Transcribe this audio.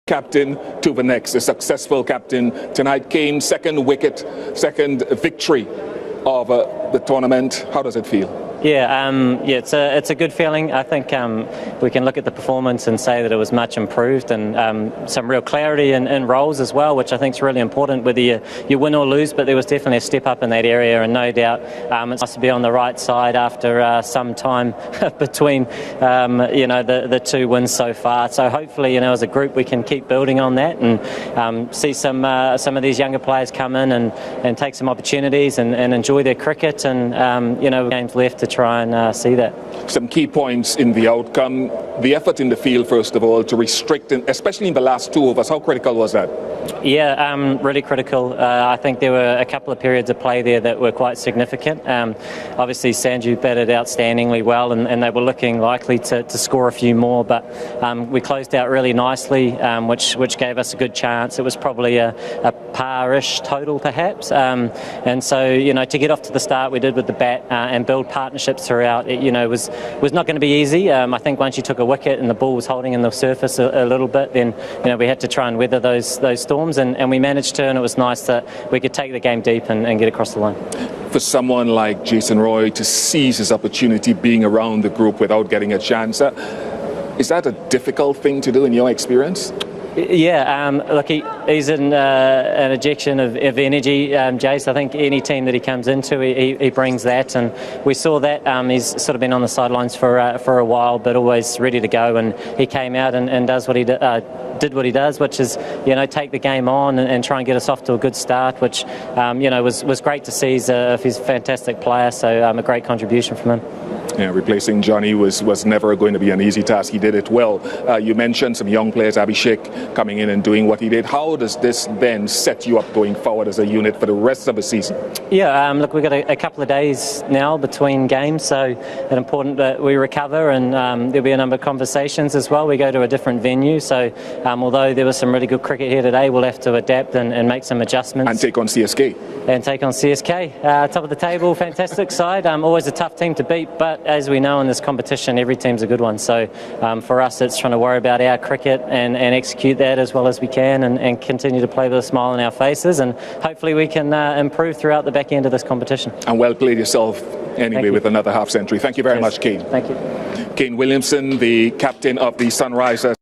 Captain to the next, a successful captain. Tonight came second wicket, second victory of the tournament. How does it feel? Yeah, it's a good feeling. I think we can look at the performance and say that it was much improved, and some real clarity in roles as well, which I think is really important, whether you win or lose. But there was definitely a step up in that area, and no doubt it's nice to be on the right side after some time between the two wins so far. So hopefully, as a group, we can keep building on that and see some of these younger players come in and take some opportunities and enjoy their cricket, and games left to try and see that. Some key points in the outcome, the effort in the field first of all to restrict, especially in the last 2 overs. How critical was that? Yeah, really critical. I think there were a couple of periods of play there that were quite significant. Obviously Sanju batted outstandingly well, and they were looking likely to score a few more, but we closed out really nicely, which gave us a good chance. It was probably a par-ish total perhaps, and so to get off to the start we did with the bat and build partnerships throughout, it was not going to be easy. I think once you took a wicket and the ball was holding in the surface a little bit, then we had to try and weather those storms, and we managed to, and it was nice that we could take the game deep and get across the line. For someone like Jason Roy to seize his opportunity being around the group without getting a chance, is that a difficult thing to do in your experience? Yeah, look, he's an ejection of energy, Jace. I think any team that he comes into, he brings that, and we saw that. He's sort of been on the sidelines for a while, but always ready to go, and he came out and does what he did what he does, which is take the game on and try and get us off to a good start, which was great to see. He's a fantastic player, so a great contribution from him. Yeah, replacing Johnny was never going to be an easy task. He did it well. You mentioned some young players, Abhishek, coming in and doing what he did. How does this then set you up going forward as a unit for the rest of the season? Yeah, look, we've got a couple of days now between games, so it's important that we recover, and there'll be a number of conversations as well. We go to a different venue, so although there was some really good cricket here today, we'll have to adapt and make some adjustments. And take on CSK. Top of the table, fantastic side. Always a tough team to beat, but as we know in this competition, every team's a good one. So for us, it's trying to worry about our cricket and execute that as well as we can, and continue to play with a smile on our faces, and hopefully we can improve throughout the back end of this competition. And well played yourself anyway with another half century. Thank you very much, Kane. Thank you. Kane Williamson, the captain of the Sunrisers.